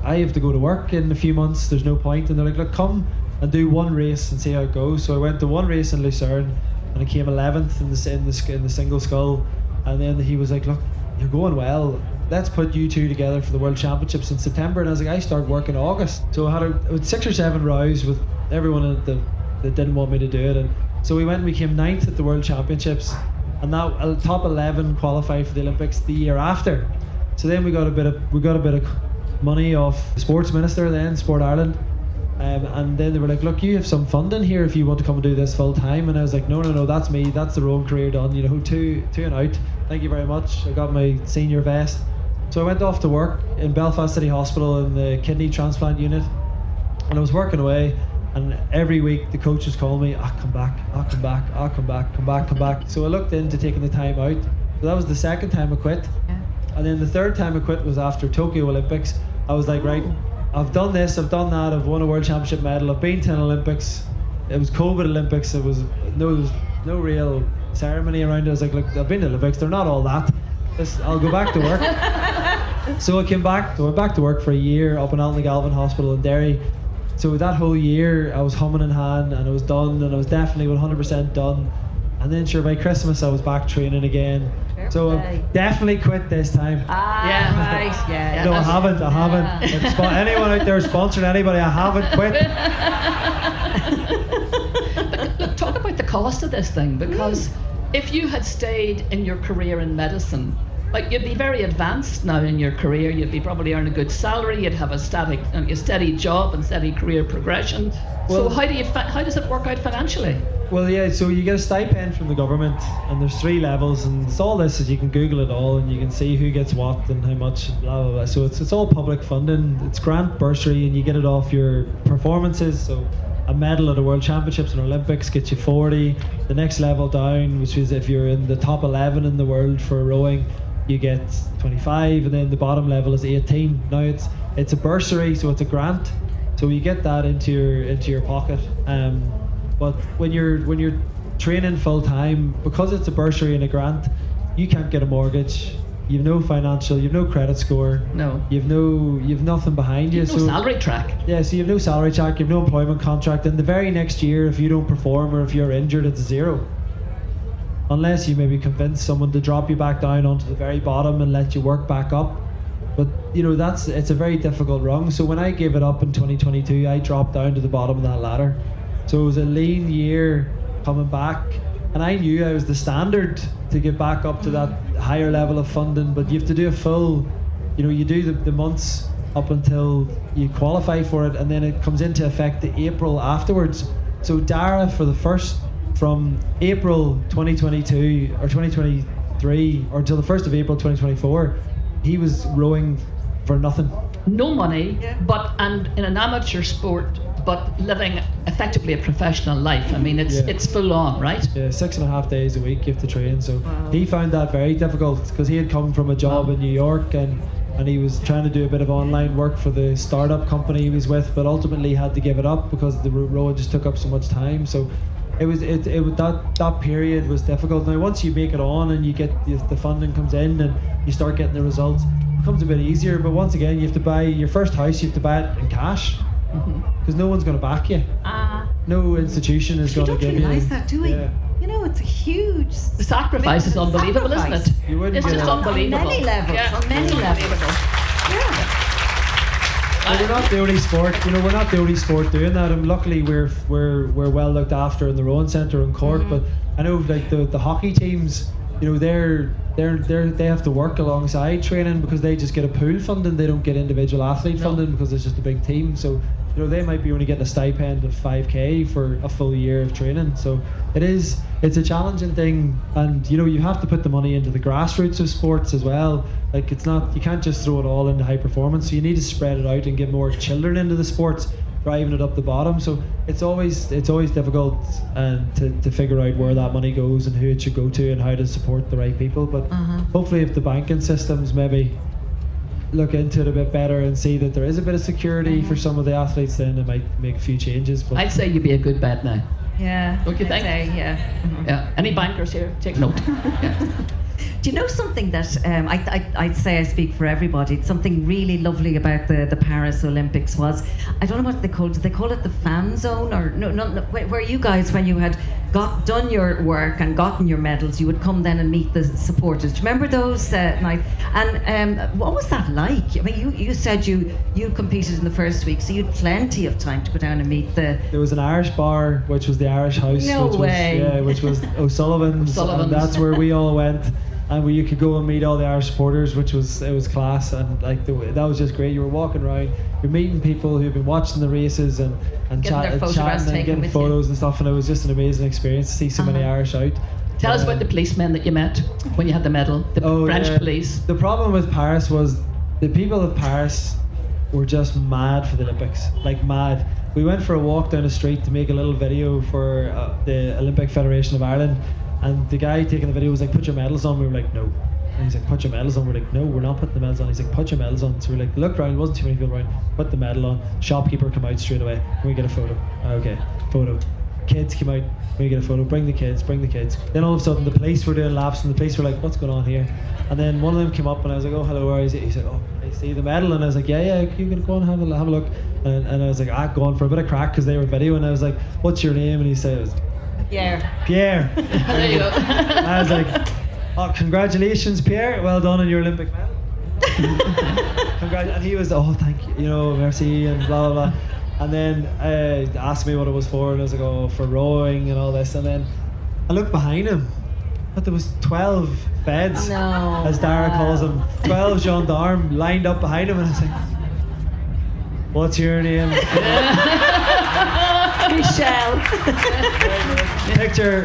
I have to go to work in a few months. There's no point." And they're like, "Look, come and do one race and see how it goes." So I went to one race in Lucerne, and I came 11th in the single scull. And then he was like, "Look, you're going well. Let's put you two together for the World Championships in September." And I was like, "I start work in August." So I had 6 or 7 rows with everyone that didn't want me to do it. And so we went and we came 9th at the World Championships, and that top 11 qualified for the Olympics the year after. So then we got a bit of money off the sports minister then, Sport Ireland. And then they were like, "Look, you have some funding here if you want to come and do this full time." And I was like, no, that's me, that's the rowing career done, two and out, thank you very much. I got my senior vest. So I went off to work in Belfast City Hospital in the kidney transplant unit, and I was working away, and every week the coach was calling me, "I'll come back, I'll come back, I'll come back, come back." So I looked into taking the time out. So that was the second time I quit. And then the third time I quit was after Tokyo Olympics. I was like, right, I've done this, I've done that, I've won a World Championship medal, I've been to an Olympics. It was COVID Olympics, there was no real ceremony around it. I was like, look, I've been to Olympics, they're not all that. I'll go back to work. So I went back to work for a year up in Allenwood Hospital in Derry. So that whole year I was humming in hand, and I was done, and I was definitely 100% done. And then sure, by Christmas I was back training again. So I definitely quit this time. No, I haven't. If anyone out there sponsored anybody, I haven't quit. But look, talk about the cost of this thing, because if you had stayed in your career in medicine, like, you'd be very advanced now in your career, you'd be probably earning a good salary, you'd have a steady job and steady career progression. Well, so how does it work out financially? Well, yeah, so you get a stipend from the government, and there's 3 levels, and it's all this, is you can Google it all, and you can see who gets what and how much, blah blah blah. So it's all public funding, it's grant bursary, and you get it off your performances. So a medal at the World Championships and Olympics gets you 40. The next level down, which is if you're in the top 11 in the world for rowing, you get 25, and then the bottom level is 18. Now it's a bursary, so it's a grant, so you get that into your pocket. But when you're training full time, because it's a bursary and a grant, you can't get a mortgage. You've no credit score. No. You've nothing behind you. You've no salary track. Yeah, so you've no salary track, you've no employment contract, and the very next year, if you don't perform or if you're injured, it's 0. Unless you maybe convince someone to drop you back down onto the very bottom and let you work back up. But it's a very difficult rung. So when I gave it up in 2022, I dropped down to the bottom of that ladder. So it was a lean year coming back, and I knew I was the standard to get back up to that higher level of funding. But you have to do a full, you do the months up until you qualify for it, and then it comes into effect the April afterwards. So Dara, from April 2022 or 2023 or until the 1st of April 2024, he was rowing for nothing. No money, and in an amateur sport, but living effectively a professional life. I mean, it's full on, right? Yeah, 6.5 days a week you have to train. So he found that very difficult because he had come from a job in New York, and he was trying to do a bit of online work for the startup company he was with, but ultimately had to give it up because the rowing just took up so much time. So that period was difficult. Now once you make it on and you get the funding comes in and you start getting the results, it becomes a bit easier. But once again, you have to buy your first house. You have to buy it in cash because no one's going to back you. No institution is going to give you. We don't realise that, do we? Yeah. You know, it's a huge. The sacrifice is unbelievable, isn't it? You wouldn't it's get just it. unbelievable. On many levels. Yeah. On many levels. Yeah. Well, we're not the only sport. We're not the only sport doing that. And luckily, we're well looked after in the rowing centre in Cork. But I know like the hockey teams, they have to work alongside training because they just get a pool funding. They don't get individual athlete funding because it's just a big team. So they might be only getting a stipend of 5k for a full year of training. So it's a challenging thing, and you have to put the money into the grassroots of sports as well. Like you can't just throw it all into high performance. So you need to spread it out and get more children into the sports, driving it up the bottom. So it's always difficult to figure out where that money goes and who it should go to and how to support the right people. But hopefully, if the banking systems maybe look into it a bit better and see that there is a bit of security for some of the athletes, then it might make a few changes. But I'd say you'd be a good bet now. Yeah. Don't you think? Yeah. Yeah. Any bankers here? Take note. Yeah. Do you know something that I'd say I speak for everybody? Something really lovely about the Paris Olympics was, I don't know what they called. Did they call it the fan zone or no? Where you guys, when you had done your work and gotten your medals, you would come then and meet the supporters. Do you remember those nights? And what was that like? I mean, you said you competed in the first week, so you had plenty of time to go down and meet the. There was an Irish bar, which was the Irish House, which was O'Sullivan's, and that's where we all went. And where you could go and meet all the Irish supporters, it was class, and like that was just great. You were walking around, you're meeting people who've been watching the races and chatting and getting photos and stuff, and it was just an amazing experience to see so many Irish out. Tell us about the policemen that you met when you had the medal, the French police. The problem with Paris was the people of Paris were just mad for the Olympics, like mad. We went for a walk down the street to make a little video for the Olympic Federation of Ireland. And the guy taking the video was like, "Put your medals on." We were like, "No." And he's like, "Put your medals on." We're like, "No, we're not putting the medals on." He's like, "Put your medals on." So we're like, look around, wasn't too many people around. Put the medal on. Shopkeeper come out straight away. Can we get a photo? Okay, photo. Kids came out. Can we get a photo? Bring the kids. Then all of a sudden the police were doing laps, and the police were like, "What's going on here?" And then one of them came up, and I was like, "Oh, hello, where is it?" He said, "Oh, I see the medal." And I was like, "Yeah, you can go and have a look." And I was like, go on for a bit of crack because they were videoing. And I was like, "What's your name?" And he said, Pierre. There you go. I was like, "Oh, congratulations, Pierre. Well done on your Olympic medal." And he was, "Oh, thank you, merci," and blah, blah, blah. And then asked me what it was for, and I was like, "Oh, for rowing and all this." And then I looked behind him, but there was 12 feds, as Dara calls them, 12 gendarmes lined up behind him, and I was like, "What's your name?" Michelle. Picture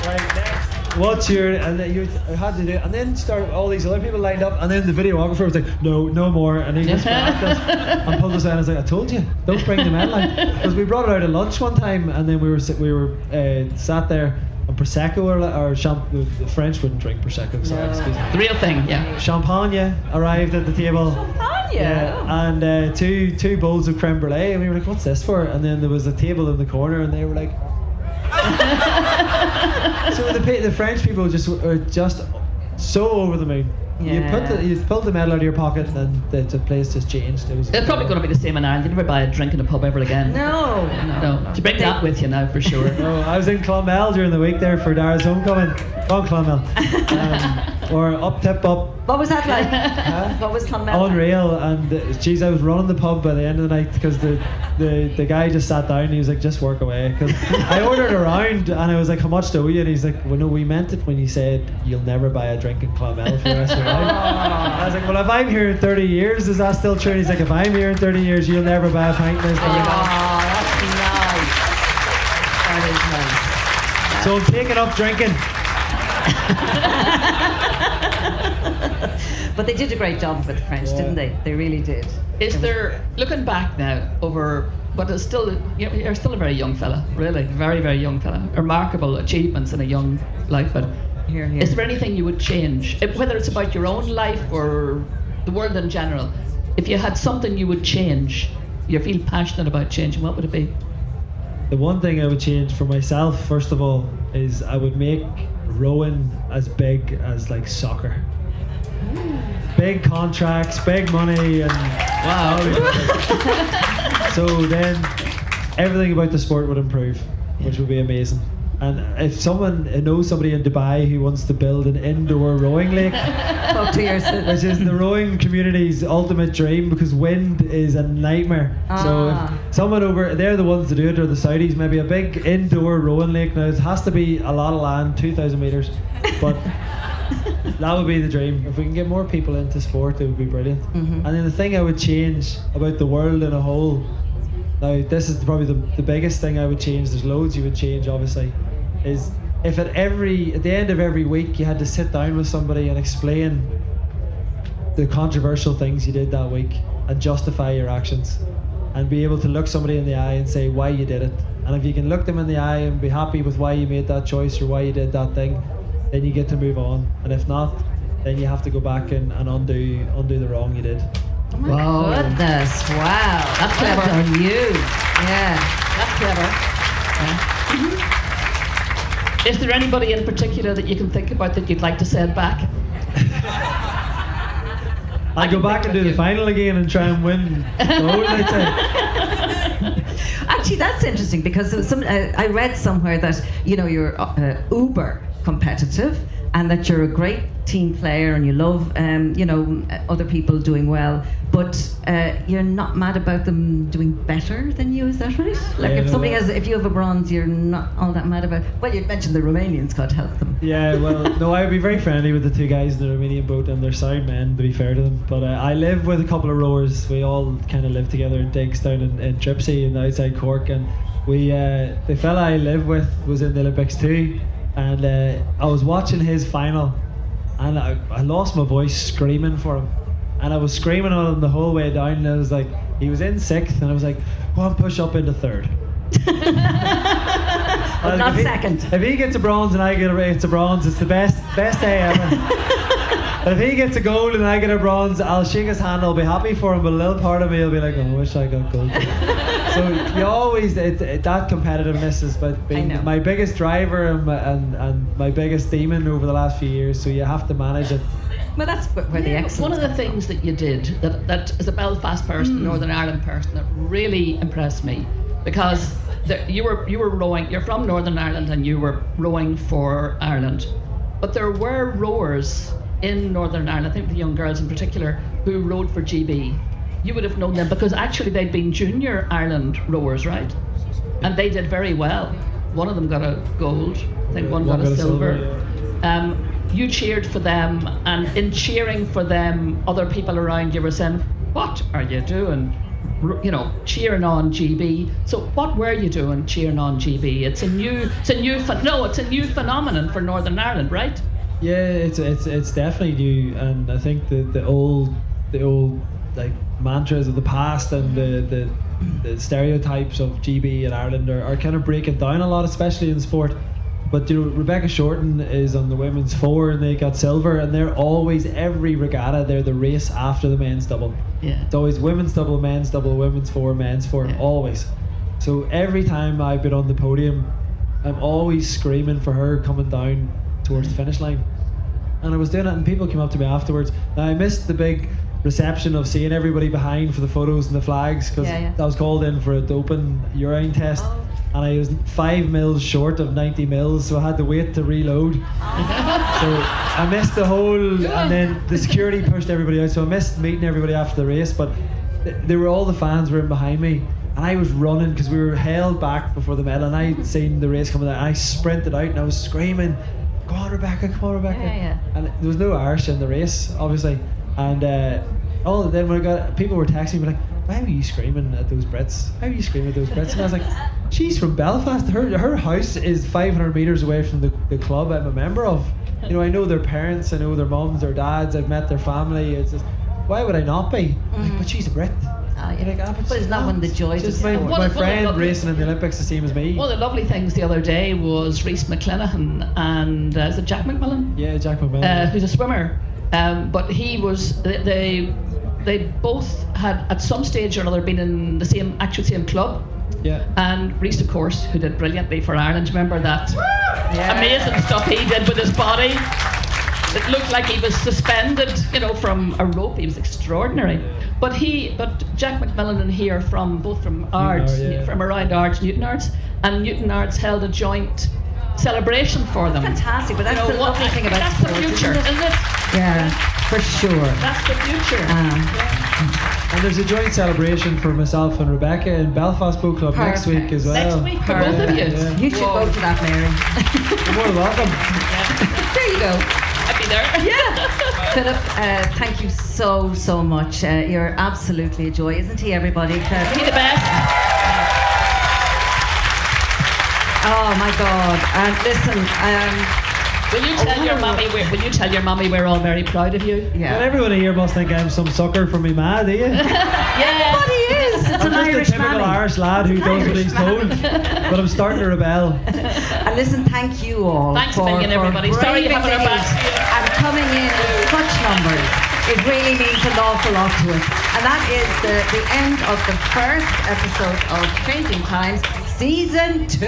right next. What's your, and then you had to do, and then start all these other people lined up, and then the videographer was like, no more, and he just grabbed us and pulled us out. And I was like, "I told you, don't bring the medal out," because we brought it out at lunch one time, and then we were sat there, and Prosecco or the French wouldn't drink Prosecco, sorry, excuse me. The real thing, yeah. Champagne arrived at the table. And two bowls of creme brulee, and we were like, "What's this for?" And then there was a table in the corner, and they were like, so the French people are just so over the moon. You pulled the medal out of your pocket, and the place just changed. It's probably going to be the same in Ireland. You never buy a drink in a pub ever again. No. You bring that with you now for sure. No, I was in Clonmel during the week there for Dara's homecoming. Go on, Clonmel. Or up tip up. What was that like? What was Clonmel? Unreal. And I was running the pub by the end of the night because the guy just sat down and he was like, "Just work away." Because I ordered around and I was like, "How much do we?" And he's like, "Well, no, we meant it when you said you'll never buy a drink in Clonmel for the rest of your life." I was like, "Well, if I'm here in 30 years, is that still true?" And he's like, "If I'm here in 30 years, you'll never buy a pint in this." That's nice. That is nice. So I'm taking up drinking. But they did a great job with the French, didn't they? They really did. Is there, looking back now over, but it's still, you're still a very young fella, really, very, very young fella. Remarkable achievements in a young life. But is there anything you would change, whether it's about your own life or the world in general? If you had something you would change, you feel passionate about changing, what would it be? the one thing I would change for myself, first of all, is I would make rowing as big as like soccer. Big contracts, big money, and wow. So then everything about the sport would improve, which would be amazing. And if someone knows somebody in Dubai who wants to build an indoor rowing lake, which is the rowing community's ultimate dream, because wind is a nightmare. So if someone over, they're the ones to do it, or the Saudis, maybe a big indoor rowing lake. Now it has to be a lot of land, 2,000 metres, but that would be the dream. If we can get more people into sport, it would be brilliant. And then the thing I would change about the world in a whole, now this is probably the biggest thing I would change, there's loads you would change obviously, is if at the end of every week you had to sit down with somebody and explain the controversial things you did that week and justify your actions and be able to look somebody in the eye and say why you did it. And if you can look them in the eye and be happy with why you made that choice or why you did that thing, then you get to move on. And if not, then you have to go back and undo the wrong you did. Oh my goodness, wow. That's clever on you. Yeah, that's clever. Yeah. Is there anybody in particular that you can think about that you'd like to send back? I'll go back and do the final again and try and win gold, I'd say. Actually, that's interesting, because I read somewhere that you're uber competitive, and that you're a great team player and you love other people doing well, but you're not mad about them doing better than you. Is that right? Like if you have a bronze, you're not all that mad about. Well, you mentioned the Romanians, God help them. Yeah, well, no, I would be very friendly with the two guys in the Romanian boat, and they're sound men, to be fair to them. But I live with a couple of rowers. We all kind of live together in digs down in Tripsy in outside Cork, and we the fella I live with was in the Olympics too. And I was watching his final, and I lost my voice screaming for him, and I was screaming on him the whole way down, and I was like, he was in 6th, and I was like, go on, push up into 3rd. But not second. If he gets a bronze and I get a bronze, it's the best day ever. But if he gets a gold and I get a bronze, I'll shake his hand, I'll be happy for him, but a little part of me will be like, oh, I wish I got gold. So you always, that competitiveness has been my biggest driver and my biggest demon over the last few years, so you have to manage it. Well, that's where the excellence. One of the things that you did that as a Belfast person, Northern Ireland person, that really impressed me, because you were rowing, you're from Northern Ireland and you were rowing for Ireland, but there were rowers in Northern Ireland, I think the young girls in particular, who rowed for GB. You would have known them because actually they'd been junior Ireland rowers, right? And they did very well. One of them got a gold, I think one got a silver. You cheered for them, and in cheering for them, other people around you were saying, what are you doing? Cheering on GB. So what were you doing cheering on GB? It's a new phenomenon for Northern Ireland, right? Yeah, it's definitely new, and I think the old like mantras of the past and the stereotypes of GB in Ireland are kind of breaking down a lot, especially in sport. But Rebecca Shorten is on the women's fore, and they got silver, and they're always, every regatta, they're the race after the men's double. Yeah. It's always women's double, men's double, women's fore, men's fore, always. So every time I've been on the podium, I'm always screaming for her coming down towards the finish line. And I was doing it, and people came up to me afterwards. Now, I missed the big reception of seeing everybody behind for the photos and the flags, because I was called in for a doping urine test, and I was 5 mils short of 90 mils, so I had to wait to reload. So I missed the whole, and then the security pushed everybody out, so I missed meeting everybody after the race. But all the fans were in behind me, and I was running because we were held back before the medal, and I'd seen the race coming out, and I sprinted out and I was screaming, come on Rebecca, come on Rebecca. And there was no Irish in the race, obviously. And then when people were texting me like, why were you screaming at those Brits? Why were you screaming at those Brits? And I was like, she's from Belfast. Her house is 500 metres away from the club I'm a member of. I know their parents, I know their mums, their dads, I've met their family. It's just, why would I not be? Like, but she's a Brit. But it's not one of the joys of sport. My friend racing in the Olympics the same as me. One of the lovely things the other day was Rhys McClenaghan and is it Jack McMillan? Yeah, Jack McMillan. Who's a swimmer. But he was, they both had at some stage or another been in the same club. Yeah. And Reese, of course, who did brilliantly for Ireland. Remember that amazing stuff he did with his body? It looked like he was suspended, from a rope. He was extraordinary. But Jack McMillan and he are both from Ards, from around Ards, Newton Ards, and Newton Ards held a joint celebration for them. Fantastic, but that's the lovely thing about that's sports, the future, isn't it? Yeah, for sure. That's the future. And there's a joint celebration for myself and Rebecca in Belfast Book Club next week as well. Next week for both of you. Yeah. You should go to that, Mary. You're more than welcome. There you go. I'd be there. Yeah. Philip, thank you so much. You're absolutely a joy, isn't he, everybody? He the best. Oh my God! And listen, will you tell your mummy we're all very proud of you? Yeah. Well, everyone here must think I'm some sucker for me mad, do you? Everybody is. It's I'm an just Irish a typical mammy. Irish lad who does what he's told, but I'm starting to rebel. And listen, thank you all. Thanks a million, everybody. Sorry you haven't our backs. And coming in such numbers. It really means an awful lot to us. And that is the end of the first episode of Changing Times, Season 2.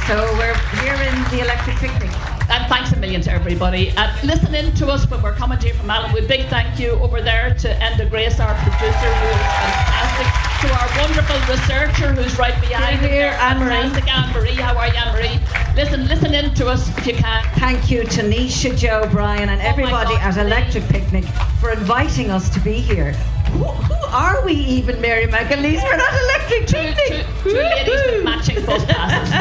So we're here in the Electric Picnic. And thanks a million to everybody. Listen in to us when we're coming to you from Allenwood. Big thank you over there to Enda Grace, our producer, who is fantastic. To our wonderful researcher who's right behind here, Anne-Marie. Fantastic Anne-Marie. How are you, Anne-Marie? Listen in to us if you can. Thank you to Nisha, Joe, Brian, and everybody at Electric Picnic for inviting us to be here. Who are we even, Mary McAleese? We're not Electric Picnic. Two ladies with matching bus passes.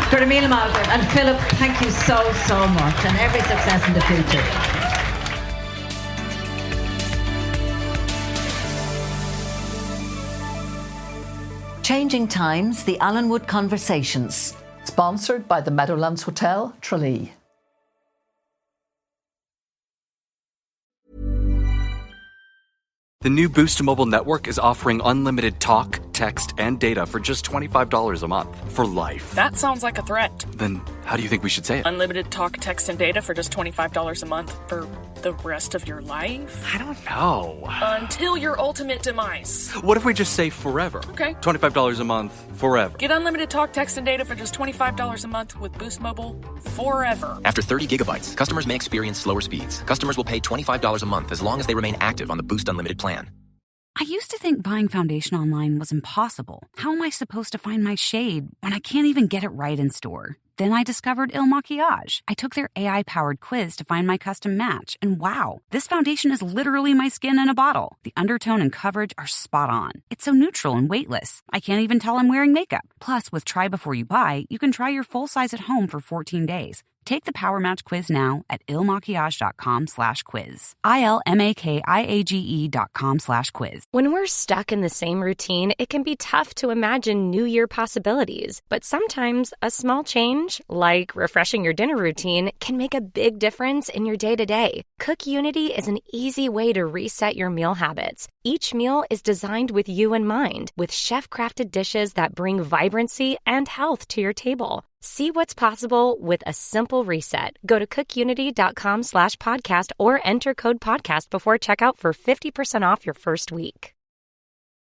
Gurmila Malcolm and Philip, thank you so much, and every success in the future. Changing Times, the Allenwood Conversations. Sponsored by the Meadowlands Hotel, Tralee. The new Boost Mobile network is offering unlimited talk, text, and data for just $25 a month for life. That sounds like a threat. Then how do you think we should say it? Unlimited talk, text, and data for just $25 a month for the rest of your life? I don't know. Until your ultimate demise. What if we just say forever? Okay. $25 a month, forever. Get unlimited talk, text, and data for just $25 a month with Boost Mobile forever. After 30 gigabytes, customers may experience slower speeds. Customers will pay $25 a month as long as they remain active on the Boost Unlimited plan. I used to think buying foundation online was impossible. How am I supposed to find my shade when I can't even get it right in store? Then I discovered Il Maquillage. I took their AI-powered quiz to find my custom match, and wow, this foundation is literally my skin in a bottle. The undertone and coverage are spot on. It's so neutral and weightless. I can't even tell I'm wearing makeup. Plus, with Try Before You Buy, you can try your full size at home for 14 days. Take the Power Match quiz now at ilmaquillage.com/quiz. ILMAKIAGE.com/quiz. When we're stuck in the same routine, it can be tough to imagine New Year possibilities. But sometimes a small change, like refreshing your dinner routine, can make a big difference in your day-to-day. Cook Unity is an easy way to reset your meal habits. Each meal is designed with you in mind, with chef-crafted dishes that bring vibrancy and health to your table. See what's possible with a simple reset. Go to cookunity.com/podcast or enter code podcast before checkout for 50% off your first week.